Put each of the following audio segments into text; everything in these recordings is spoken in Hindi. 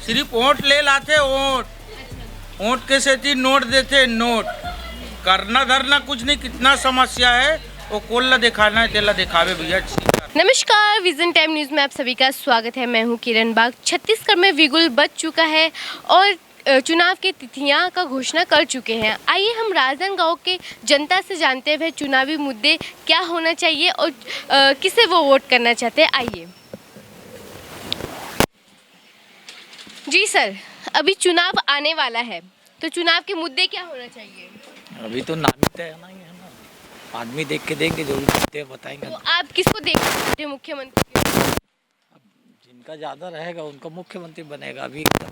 सिर्फ वोट ले लाते वोट, वोट के सेती नोट देते नोट, करना धरना कुछ नहीं। कितना समस्या है वो कोल्ला दिखाना है तेला दिखावे भैया। नमस्कार, विजन टाइम न्यूज़ में आप सभी का स्वागत है। मैं हूं किरण बाग। छत्तीसगढ़ में बिगुल बज चुका है और चुनाव की तिथियां का घोषणा कर चुके हैं। आइए हम राजनांदगांव के जनता से जानते हुए चुनावी मुद्दे क्या होना चाहिए और किसे वो वोट करना चाहते हैं। आइए जी सर, अभी चुनाव आने वाला है तो चुनाव के मुद्दे क्या होना चाहिए? अभी तो नाम ही तय है ना, आदमी देख के देंगे जो भी बताएंगे। तो आप किसको देखना चाहते हैं मुख्यमंत्री? जिनका ज़्यादा रहेगा उनका मुख्यमंत्री बनेगा। अभी तो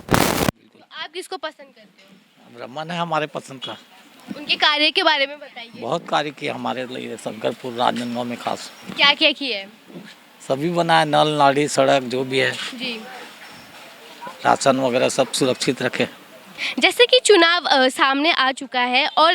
आप किसको पसंद करते हो? रमन है हमारे पसंद का। उनके कार्य के बारे में बताइए। बहुत कार्य किया हमारे लिए शंकरपुर राजनांदगांव में खास। क्या क्या किया है? सभी बनाए, नल नाली सड़क जो भी है जी, राशन वगैरह सब सुरक्षित रखे। जैसे कि चुनाव सामने आ चुका है और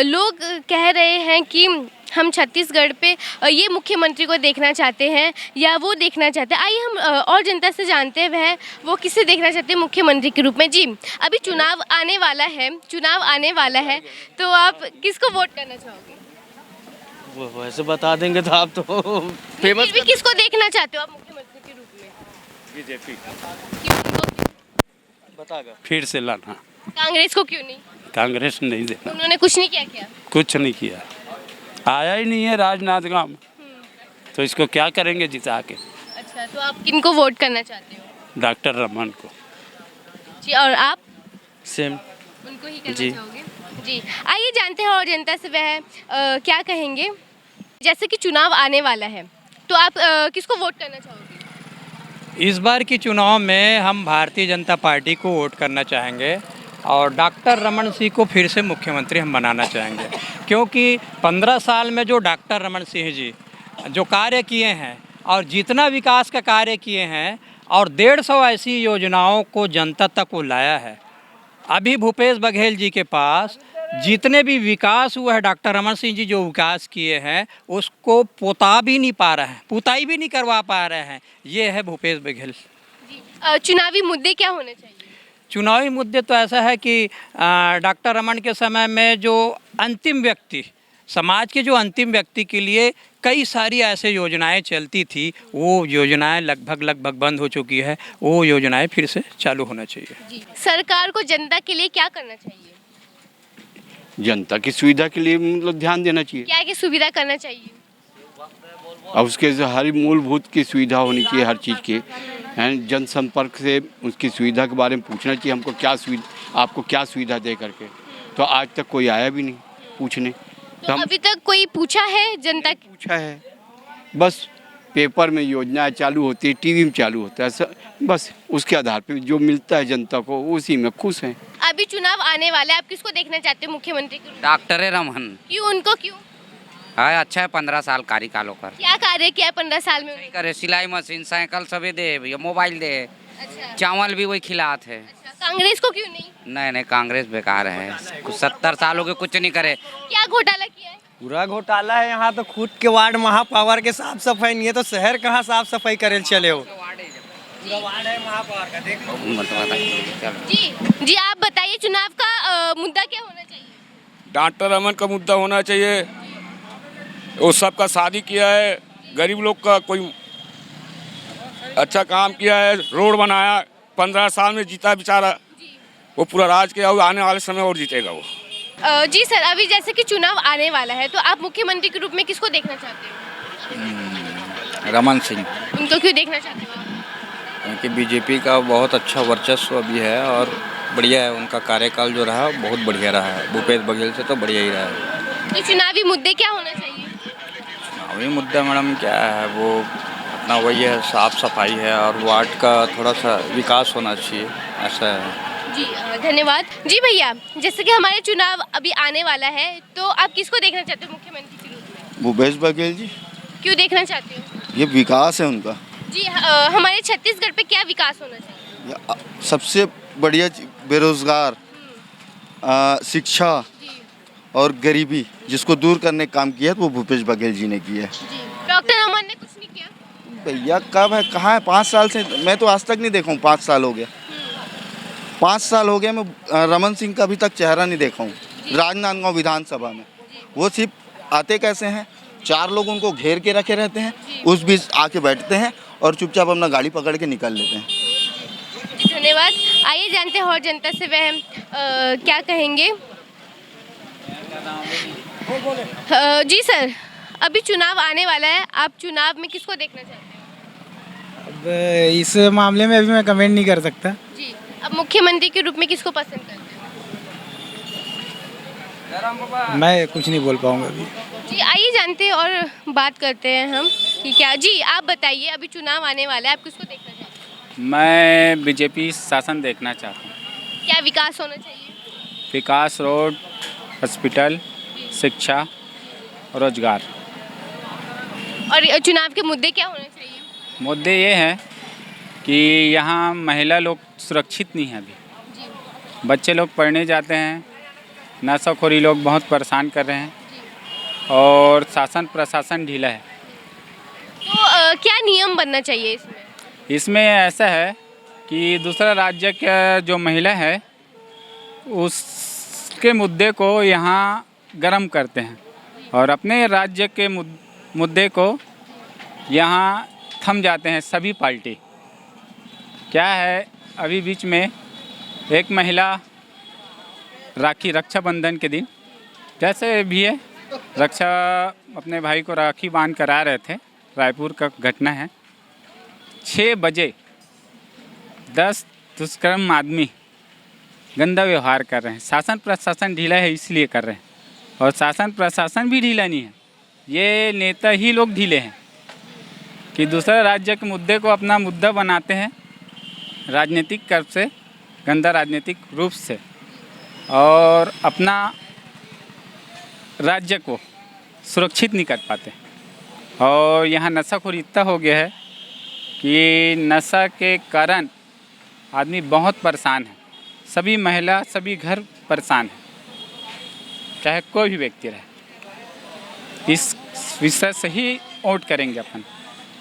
लोग कह रहे हैं कि हम छत्तीसगढ़ पे ये मुख्यमंत्री को देखना चाहते हैं या वो देखना चाहते हैं। आइए हम और जनता से जानते हैं वो किसे देखना चाहते हैं मुख्यमंत्री के रूप में। जी, अभी चुनाव आने वाला है तो आप किसको वोट करना चाहोगे? वो वैसे बता देंगे तो आप तो फेमस। फिर भी किसको देखना चाहते हो आप मुख्यमंत्री के रूप में? बीजेपी क्यों? बतागा फिर से लाना। कांग्रेस को क्यों नहीं? कांग्रेस नहीं देना, उन्होंने कुछ नहीं किया। कुछ नहीं किया, आया ही नहीं है राजनांदगांव में, तो इसको क्या करेंगे जिता के। अच्छा, तो आप किनको वोट करना चाहते हो? डॉक्टर रमन को। जी, और आप? सेम उनको ही करना जी। चाहोगे? जी, आइए जानते हैं और जनता से वह क्या कहेंगे। जैसे कि चुनाव आने वाला है तो आप किसको वोट करना चाहोगे? इस बार की चुनाव में हम भारतीय जनता पार्टी को वोट करना चाहेंगे और डॉक्टर रमन सिंह को फिर से मुख्यमंत्री हम बनाना चाहेंगे, क्योंकि 15 साल में जो डॉक्टर रमन सिंह जी जो कार्य किए हैं और जितना विकास का कार्य किए हैं और 150 ऐसी योजनाओं को जनता तक वो लाया है। अभी भूपेश बघेल जी के पास जितने भी विकास हुआ है, डॉक्टर रमन सिंह जी जो विकास किए हैं उसको पुता भी नहीं पा रहे हैं, पुताई भी नहीं करवा पा रहे हैं। ये है भूपेश बघेल। चुनावी मुद्दे क्या होने चाहिए? चुनावी मुद्दे तो ऐसा है कि डॉक्टर रमन के समय में जो अंतिम व्यक्ति, समाज के जो अंतिम व्यक्ति के लिए कई सारी ऐसे योजनाएं चलती थी, वो योजनाएं लगभग बंद हो चुकी है। वो योजनाएं फिर से चालू होना चाहिए। जी, सरकार को जनता के लिए क्या करना चाहिए? जनता की सुविधा के लिए मतलब ध्यान देना चाहिए। क्या क्या सुविधा करना चाहिए? और उसके हर मूलभूत की सुविधा होनी चाहिए, हर चीज़ की। जनसंपर्क से उसकी सुविधा के बारे में पूछना चाहिए, हमको क्या सुविधा, आपको क्या सुविधा दे करके। तो आज तक कोई आया भी नहीं पूछने। तो अभी तक कोई पूछा है जनता? पूछा है, बस पेपर में योजना चालू होती है, टीवी में चालू होता है, बस उसके आधार पे जो मिलता है जनता को उसी में खुश हैं। अभी चुनाव आने वाला है, आप किसको देखना चाहते हो मुख्यमंत्री के रूप में? डॉक्टर रमन। क्यों? उनको क्यों? हाँ, अच्छा है, 15 साल कार्यकाल होकर क्या कार्य किया है 15 साल में? करे, सिलाई मशीन, साइकिल सभी दे, या मोबाइल दे, अच्छा, चावल भी वही खिलाते है। अच्छा, कांग्रेस को क्यों नहीं? नहीं, कांग्रेस बेकार है, 70 साल हो गए कुछ नहीं करे। क्या घोटाला किया है? पूरा घोटाला है यहाँ तो। खुद के वार्ड महापावर के साफ सफाई नहीं है तो शहर कहाँ साफ सफाई करे चले हो? वार्ड है महापावर का, देख लो। जी, आप बताइए चुनाव का मुद्दा क्या होना चाहिए? डॉक्टर रमन का मुद्दा होना चाहिए। वो सबका शादी किया है, गरीब लोग का कोई अच्छा काम किया है, रोड बनाया, 15 साल में जीता बेचारा, वो पूरा राज किया, आने वाले समय और जीतेगा वो। जी सर, अभी जैसे कि चुनाव आने वाला है तो आप मुख्यमंत्री के रूप में किसको देखना चाहते हो? रमन सिंह, उनको क्यों देखना चाहते हो? क्योंकि बीजेपी का बहुत अच्छा वर्चस्व अभी है और बढ़िया है। उनका कार्यकाल जो रहा बहुत बढ़िया रहा है, भूपेश बघेल से तो बढ़िया ही रहा है। तो चुनावी मुद्दे क्या होना चाहिए? चुनावी मुद्दा मैडम क्या है, वो अपना वही है, साफ सफाई है और वार्ड का थोड़ा सा विकास होना चाहिए, ऐसा है। जी, धन्यवाद। जी भैया, जैसे कि हमारे चुनाव अभी आने वाला है तो आप किसको देखना चाहते हो मुख्यमंत्री के रूप में? भूपेश बघेल जी। क्यों देखना चाहते हो? ये विकास है उनका। जी, हमारे छत्तीसगढ़ पे क्या विकास होना चाहिए? सबसे बढ़िया बेरोजगार, शिक्षा और गरीबी जिसको दूर करने का काम किया तो वो भूपेश बघेल जी ने किया है। डॉक्टर रमन ने कुछ नहीं किया? भैया कब है, कहाँ है? 5 साल से मैं तो आज तक नहीं देखा हूँ, 5 साल हो गया। 5 साल हो गए मैं रमन सिंह का अभी तक चेहरा नहीं देखा हूँ राजनांदगांव विधानसभा में। वो सिर्फ आते कैसे हैं, 4 लोग उनको घेर के रखे रहते हैं, उस बीच आके बैठते हैं और चुपचाप अपना गाड़ी पकड़ के निकल लेते हैं। धन्यवाद। आइए जानते हैं और जनता से वह क्या कहेंगे। जी सर, अभी चुनाव आने वाला है, आप चुनाव में किसको देखना चाहते हैं? अब इस मामले में अभी मैं कमेंट नहीं कर सकता। जी, अब मुख्यमंत्री के रूप में किसको पसंद करते हैं? मैं कुछ नहीं बोल पाऊंगा अभी। जी, आइए जानते हैं और बात करते हैं हम कि क्या। जी, आप बताइए, अभी चुनाव आने वाला है, आप किसको देखना चाहते हैं? मैं बीजेपी शासन देखना चाहता हूँ। क्या विकास होना चाहिए? विकास, रोड, हॉस्पिटल, शिक्षा, रोजगार। और चुनाव के मुद्दे क्या होने चाहिए? मुद्दे ये हैं कि यहाँ महिला लोग सुरक्षित नहीं हैं अभी। जी। बच्चे लोग पढ़ने जाते हैं, नशाखोरी लोग बहुत परेशान कर रहे हैं और शासन प्रशासन ढीला है। तो क्या नियम बनना चाहिए इसमें? इसमें ऐसा है कि दूसरा राज्य का जो महिला है उसके मुद्दे को यहाँ गर्म करते हैं और अपने राज्य के मुद्दे को यहाँ थम जाते हैं सभी पार्टी। क्या है, अभी बीच में एक महिला रक्षाबंधन के दिन जैसे भी है रक्षा अपने भाई को राखी बांध कर आ रहे थे, रायपुर का घटना है। 6 बजे 10 दुष्कर्म आदमी गंदा व्यवहार कर रहे हैं। शासन प्रशासन ढीला है इसलिए कर रहे हैं और शासन प्रशासन भी ढीला नहीं है, ये नेता ही लोग ढीले हैं कि दूसरा राज्य के मुद्दे को अपना मुद्दा बनाते हैं राजनीतिक कर्म से, गंदा राजनीतिक रूप से, और अपना राज्य को सुरक्षित नहीं कर पाते। और यहाँ नशाखोरी इतना हो गया है कि नशा के कारण आदमी बहुत परेशान है, सभी महिला सभी घर परेशान है, चाहे कोई भी व्यक्ति रहे। इस विषय से ही वोट करेंगे अपन।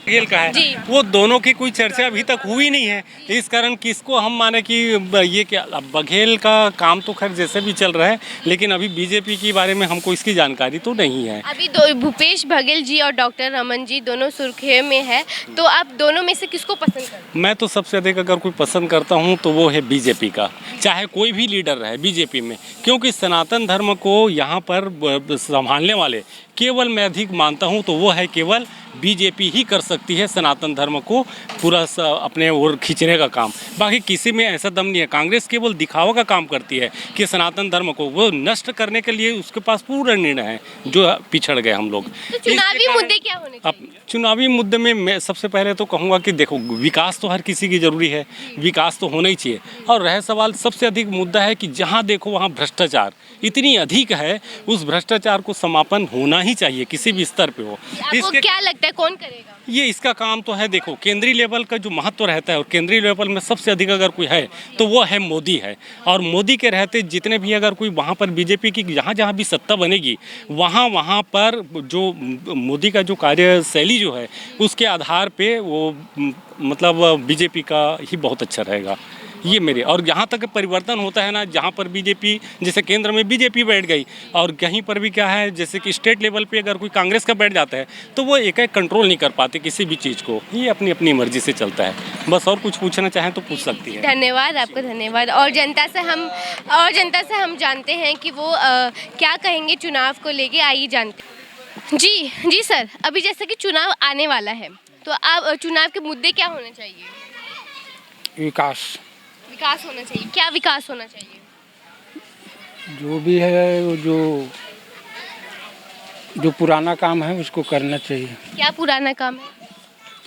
बघेल का है जी। वो दोनों की कोई चर्चा अभी तक हुई नहीं है, इस कारण किसको हम माने कि ये क्या। बघेल का काम तो खैर जैसे भी चल रहा है, लेकिन अभी बीजेपी के बारे में हमको इसकी जानकारी तो नहीं है। अभी भूपेश बघेल जी और डॉक्टर रमन जी दोनों सुर्खियों में है, तो आप दोनों में से किसको पसंद करते हैं? मैं तो सबसे अधिक अगर कोई पसंद करता हूं तो वो है बीजेपी का, चाहे कोई भी लीडर रहे बीजेपी में, क्योंकि सनातन धर्म को यहाँ पर संभालने वाले केवल मैं अधिक मानता हूँ तो वो है केवल बीजेपी ही कर सकती है सनातन धर्म को पूरा अपने ओर खींचने का काम। बाकी किसी में ऐसा दम नहीं है। कांग्रेस केवल दिखावा का काम करती है कि सनातन धर्म को वो नष्ट करने के लिए उसके पास पूरा निर्णय है, जो पिछड़ गए हम लोग। तो चुनावी मुद्दे क्या होने चाहिए? अब चुनावी मुद्दे में मैं सबसे पहले तो कहूँगा कि देखो, विकास तो हर किसी की ज़रूरी है, विकास तो होना ही चाहिए। और रह सवाल सबसे अधिक मुद्दा है कि जहाँ देखो वहाँ भ्रष्टाचार इतनी अधिक है, उस भ्रष्टाचार को समापन होना ही चाहिए किसी भी स्तर पे हो। आपको क्या लगता है कौन करेगा? ये इसका काम तो है, देखो केंद्रीय लेवल का जो महत्व रहता है, और केंद्रीय लेवल में सबसे अधिक अगर कोई है तो वो है मोदी है। और मोदी के रहते जितने भी अगर कोई वहाँ पर बीजेपी की जहाँ जहाँ भी सत्ता बनेगी वहाँ पर जो मोदी का जो कार्यशैली जो है उसके आधार पे वो मतलब बीजेपी का ही बहुत अच्छा रहेगा, ये मेरे। और यहाँ तक परिवर्तन होता है ना, जहाँ पर बीजेपी, जैसे केंद्र में बीजेपी बैठ गई और कहीं पर भी क्या है, जैसे कि स्टेट लेवल पे अगर कोई कांग्रेस का बैठ जाता है तो वो एक कंट्रोल नहीं कर पाते किसी भी चीज़ को, ये अपनी अपनी मर्जी से चलता है। बस और कुछ पूछना चाहें तो पूछ सकती है। धन्यवाद आपको, धन्यवाद। और जनता से हम जानते हैं कि वो क्या कहेंगे चुनाव को लेके, आइए जानते हैं। जी सर, अभी जैसे कि चुनाव आने वाला है तो आप चुनाव के मुद्दे क्या होने चाहिए? विकास होना चाहिए। क्या विकास होना चाहिए? जो भी है वो जो पुराना काम है उसको करना चाहिए। क्या पुराना काम है?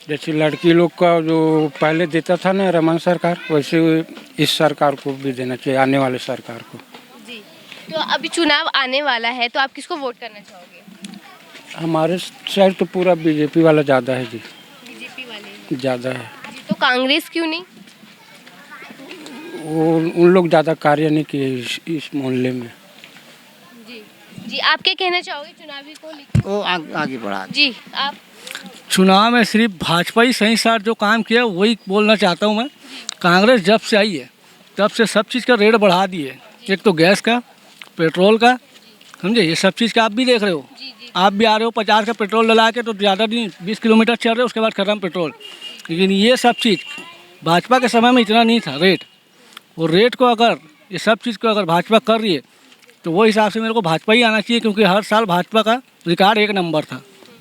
जैसे लड़की लोग का जो पहले देता था ना रमन सरकार, वैसे इस सरकार को भी देना चाहिए, आने वाले सरकार को। जी, तो अभी चुनाव आने वाला है तो आप किसको वोट करना चाहोगे? हमारे साइड तो पूरा बीजेपी वाला ज़्यादा है जी। बीजेपी वाले ज़्यादा है जी। तो कांग्रेस क्यों नहीं? वो उन लोग ज़्यादा कार्य नहीं किए इस मोहल्ले में। जी, आप क्या कहना चाहोगे चुनावी को लेकर? वो आगे बढ़ा जी, आप? चुनाव में सिर्फ भाजपा ही सही साथ जो काम किया वही बोलना चाहता हूँ मैं। कांग्रेस जब से आई है तब से सब चीज़ का रेट बढ़ा दिए। एक तो गैस का, पेट्रोल का, समझे, ये सब चीज़ का आप भी देख रहे हो। आप भी आ रहे हो 50 का पेट्रोल डला के, तो ज़्यादा नहीं 20 किलोमीटर चल रहे हो, उसके बाद खत्म पेट्रोल। लेकिन ये सब चीज़ भाजपा के समय में इतना नहीं था रेट। और रेट को अगर ये सब चीज़ को अगर भाजपा कर रही है तो वो हिसाब से मेरे को भाजपा ही आना चाहिए, क्योंकि हर साल भाजपा का रिकॉर्ड 1 नंबर था।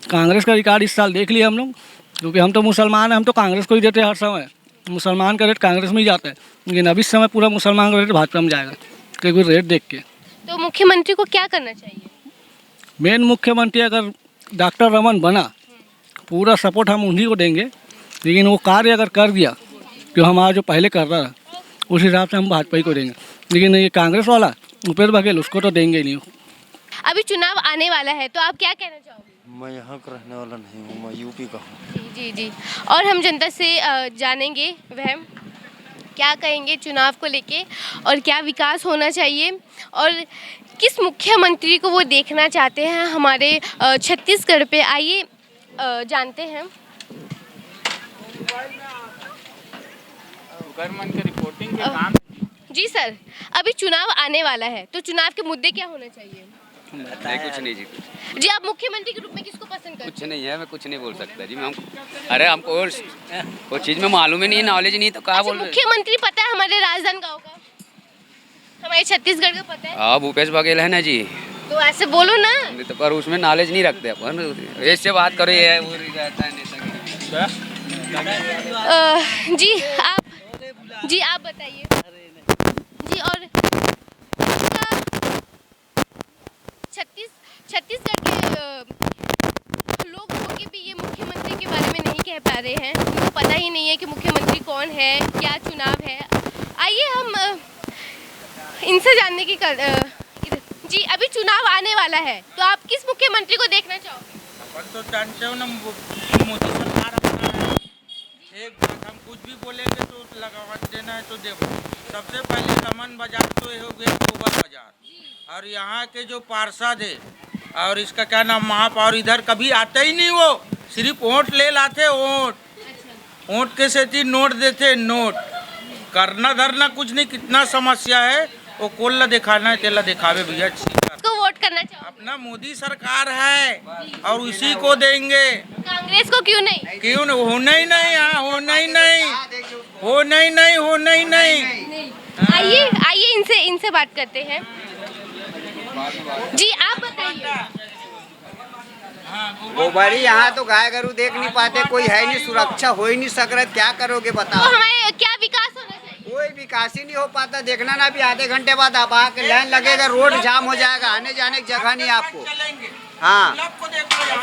कांग्रेस का रिकॉर्ड इस साल देख लिया हम लोग, क्योंकि हम तो मुसलमान हैं, हम तो कांग्रेस को ही देते हैं हर समय। मुसलमान का रेट कांग्रेस में ही जाता है, लेकिन अभी इस समय पूरा मुसलमान का रेट भाजपा में जाएगा, क्योंकि रेट देख के। तो मुख्यमंत्री को क्या करना चाहिए? मेन मुख्यमंत्री अगर डॉक्टर रमन बना, पूरा सपोर्ट हम उन्हीं को देंगे। लेकिन वो कार्य अगर कर दिया जो हमारा जो पहले कर रहा था, उस हिसाब से हम भाजपा ही को देंगे। लेकिन ये कांग्रेस वाला भूपेश बघेल, उसको तो देंगे ही नहीं। अभी चुनाव आने वाला है, तो आप क्या कहना चाहोगे? मैं यहाँ का रहने वाला नहीं हूँ, मैं यूपी का हूँ। जी जी। और हम जनता से जानेंगे वह क्या कहेंगे चुनाव को लेके, और क्या विकास होना चाहिए, और किस मुख्यमंत्री को वो देखना चाहते हैं हमारे छत्तीसगढ़ पे। आइए जानते हैं। रिपोर्टिंग के काम। जी सर, अभी चुनाव आने वाला है, तो चुनाव के मुद्दे क्या होने चाहिए? नहीं कुछ नहीं जी। जी, आप मुख्यमंत्री के रूप में किसको पसंद करते हैं? कुछ नहीं है, मैं कुछ नहीं बोल सकता जी। मैं अरे हमको और कोई चीज़ में मालूम ही नहीं, नॉलेज नहीं, तो कहाँ बोल रहे? मुख्यमंत्री पता है हमारे राजनांदगांव का, हमारे छत्तीसगढ़ का पता है? हाँ, भूपेश बघेल है ना जी। तो ऐसे बोलो ना। तो पर उसमें नॉलेज नहीं रखते अपन, ऐसे बात करो। ये वो रहता है जी आप बताइए जी। और छत्तीसगढ़ के लोग होके भी ये मुख्यमंत्री के बारे में नहीं कह पा रहे हैं, उनको पता ही नहीं है कि मुख्यमंत्री कौन है, क्या चुनाव है। आइए हम इनसे जानने की जी, अभी चुनाव आने वाला है, तो आप किस मुख्यमंत्री को देखना चाहोगे? अपन तो जानते हो ना, मोदी सरकार अपना है। एक बात हम कुछ भी बोलेंगे तो लगा देना है। तो देखो, सबसे पहले रमन बाजार तो ये हो गया गोबर बाजार, और यहाँ के जो पार्षद है और इसका क्या नाम महापौर, इधर कभी आते ही नहीं। वो सिर्फ वोट ले लाते, वोट के से ही नोट देते, नोट करना धरना कुछ नहीं। कितना समस्या है वो कोल्ला दिखाना है, तेला दिखावे भैया। को वोट करना चाहो? अपना मोदी सरकार है और उसी को देंगे। कांग्रेस को क्यों नहीं? क्यों नहीं? होना ही नहीं, हाँ होना ही नहीं, होना ही नहीं, होना ही नहीं। आइए इनसे बात करते हैं। जी आप बताइए। गोबरी यहाँ तो गाय गरु देख नहीं पाते, कोई है नहीं, सुरक्षा हो ही नहीं सक रहा, क्या करोगे बताओ? तो हमारे क्या विकास होना चाहिए? कोई विकास ही नहीं हो पाता। देखना ना, अभी आधे घंटे बाद आप आके लाइन लगेगा, रोड जाम हो जाएगा, आने जाने की जगह नहीं आपको। हाँ,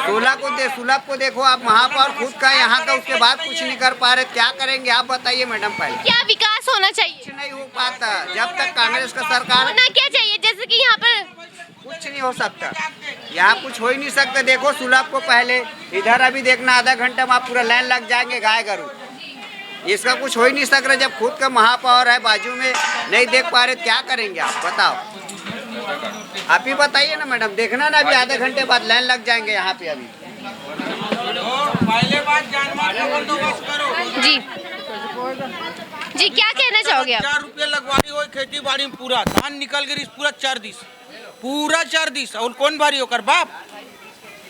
सुलभ को देखो आप, महापौर खुद का यहाँ का, उसके बाद कुछ नहीं कर पा रहे, क्या करेंगे आप बताइए मैडम? पहले क्या विकास होना चाहिए? कुछ नहीं हो पाता जब तक कांग्रेस का सरकार। होना क्या चाहिए? जैसे कि यहाँ पर कुछ नहीं हो सकता, यहाँ कुछ हो ही नहीं सकता। देखो सुलभ को पहले, इधर अभी देखना आधा घंटा में आप पूरा लाइन लग जाएंगे गाय गरु, इसका कुछ हो ही नहीं सक रहा। जब खुद का महापौर है बाजू में, नहीं देख पा रहे, क्या करेंगे आप बताओ? आप ही बताइए ना मैडम। देखना ना, अभी आधे घंटे बाद लाइन लग जाएंगे यहाँ पे। अभी पहले बात जानवर का बंदोबस्त करो। जी क्या कहना चाहोगे आप? 4 रुपये लगवारी हो खेती बाड़ी में, पूरा धान निकल गई पूरा 4 दिस, पूरा 4 दिस, और कौन भारी होकर बाप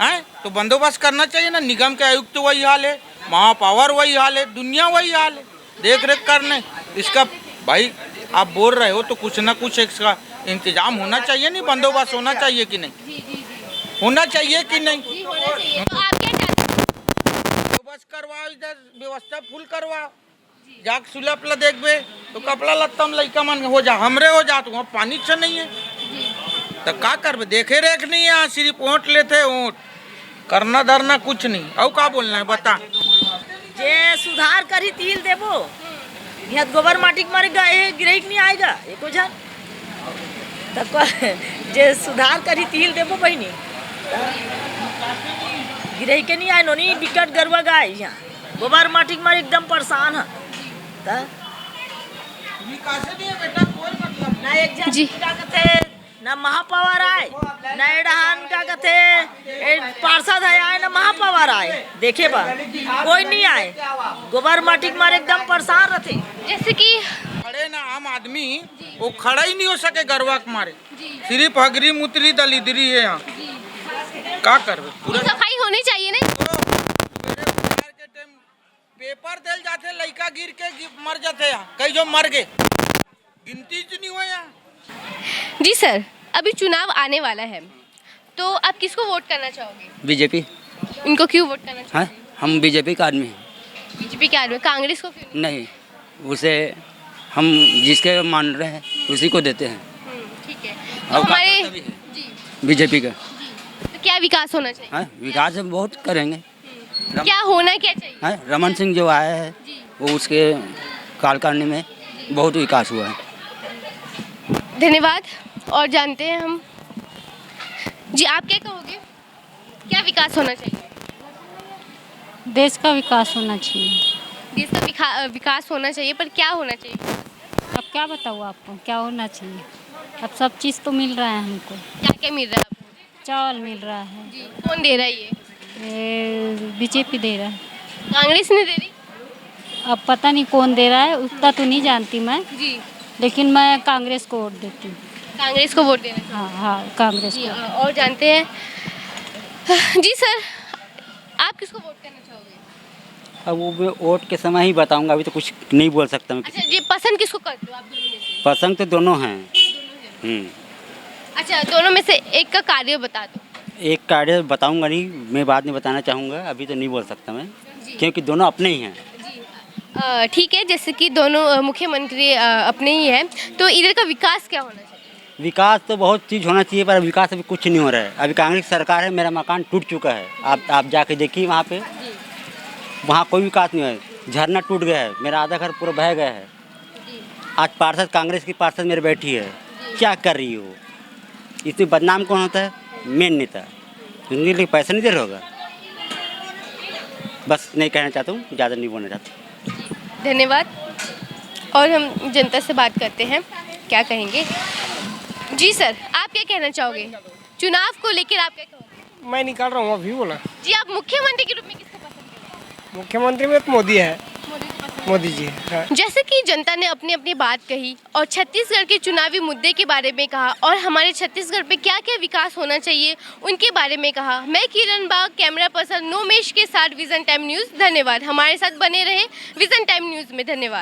है? तो बंदोबस्त करना चाहिए ना। निगम के आयुक्त तो वही हाल है, महापौर वही हाल है, दुनिया वही हाल है, देख रेख करने इसका। भाई आप बोल रहे हो तो कुछ ना कुछ इसका इंतजाम होना चाहिए, नहीं बंदोबस्त होना चाहिए कि नहीं? होना चाहिए कि नहीं? तो आप क्या चाहते हैं? बंदोबस्त करवाओ, इधर व्यवस्था फुल करवाओ। जाक सुलभ ला देखबे तो कपड़ा लत्ता में लड़का मन हो जा, हमरे हो जा, तो वहाँ पानी अच्छा नहीं है तो क्या करबे? देखे रेख नहीं है, सिर्फ वोट लेते, वोट करना धरना कुछ नहीं। और क्या बोलना है बता? जे सुधार करी तिल देबो, यहाँ गोबर माटी के मारे गाय गिरही नहीं आएगा एको जन, तब जे सुधार करी तिल देबो बहनी, गिरही के नहीं आए नोनी बिकट गरवा गाय यहाँ गोबर माटी के मारे एकदम परेशान है। ना एक जन क्या कहते, ना महापौर आए, ना एडहान का कहते पार्षद है आए, ना महापौर आए, देखे बा कोई नहीं आए, गोबर माटी के मारे एकदम परेशान रहते। जैसे कि खड़े ना आम आदमी वो खड़ा ही नहीं हो सके गरवा के मारे, सिर्फ हगरी मुतरी दलिदरी है यहाँ, क्या करबे पूरा सफाई होनी चाहिए ना। पेपर दिल जाते लड़का गिर के मर जाते हैं, कई जो मर गए गिनती नहीं हुआ यहाँ। जी सर, अभी चुनाव आने वाला है, तो आप किसको वोट करना चाहोगे? बीजेपी। इनको क्यों वोट करना चाहोगे? हाँ, हम बीजेपी का आदमी हैं। बीजेपी के आदमी, कांग्रेस को क्यों नहीं, उसे हम जिसके मान रहे हैं उसी को देते हैं। ठीक है। और हमारे बीजेपी का तो क्या विकास होना चाहिए? हाँ, विकास हम बहुत करेंगे। क्या होना क्या चाहिए? हाँ, रमन सिंह जो आया है वो उसके कार्यकाल में बहुत विकास हुआ है। धन्यवाद। और जानते हैं हम जी, आप क्या कहोगे, क्या विकास होना चाहिए? देश का विकास होना चाहिए। देश का विकास होना चाहिए, पर क्या होना चाहिए? अब क्या बताऊँ आपको क्या होना चाहिए? अब सब चीज़ तो मिल रहा है हमको। क्या क्या मिल रहा है आपको? चावल मिल रहा है। जी, कौन दे रहा है ये? बीजेपी दे रहा है। कांग्रेस नहीं दे रही? अब पता नहीं कौन दे रहा है, उतना तो नहीं जानती मैं, जी, लेकिन मैं कांग्रेस को वोट देती हूँ। कांग्रेस को वोट देना? हाँ हाँ, कांग्रेस जी। को। और जानते हैं जी सर, आप किसको वोट करना चाहोगे? अब वो वोट के समय ही बताऊंगा, अभी तो कुछ नहीं बोल सकता मैं। अच्छा जी, पसंद किसको करते हो आप दोनों में से? पसंद तो दोनों हैं। अच्छा, दोनों में से एक का कार्य बता दो। एक कार्य बताऊंगा नहीं, मैं बाद में बताना चाहूँगा, अभी तो नहीं बोल सकता मैं, क्योंकि दोनों अपने ही हैं। ठीक है, जैसे कि दोनों मुख्यमंत्री अपने ही हैं, तो इधर का विकास क्या होना चाहिए? विकास तो बहुत चीज़ होना चाहिए, पर विकास अभी कुछ नहीं हो रहा है। अभी कांग्रेस सरकार है, मेरा मकान टूट चुका है, आप जाके देखिए वहाँ पे, वहाँ कोई विकास नहीं है। झरना टूट गया है, मेरा आधा घर पूरा बह गया है। आज पार्षद, कांग्रेस की पार्षद मेरे बैठी है, क्या कर रही हो? इसमें बदनाम कौन होता है? मेन नेता। उनके लिए पैसा नहीं दे रहा होगा। बस नहीं कहना चाहता हूँ, ज़्यादा नहीं बोलना चाहता। धन्यवाद। और हम जनता से बात करते हैं, क्या कहेंगे? जी सर, आप क्या कहना चाहोगे चुनाव को लेकर? आप क्या कहोगे? मैं निकाल रहा हूँ अभी बोला। जी, आप मुख्यमंत्री के रूप में किसको पसंद करेंगे? मुख्यमंत्री में तो मोदी है, मोदी जी। हाँ। जैसे कि जनता ने अपनी अपनी बात कही और छत्तीसगढ़ के चुनावी मुद्दे के बारे में कहा, और हमारे छत्तीसगढ़ में क्या क्या विकास होना चाहिए उनके बारे में कहा। मैं किरण बाग, कैमरा पर्सन नोमेश के साथ विजन टाइम न्यूज़। धन्यवाद, हमारे साथ बने रहे विजन टाइम न्यूज़ में। धन्यवाद।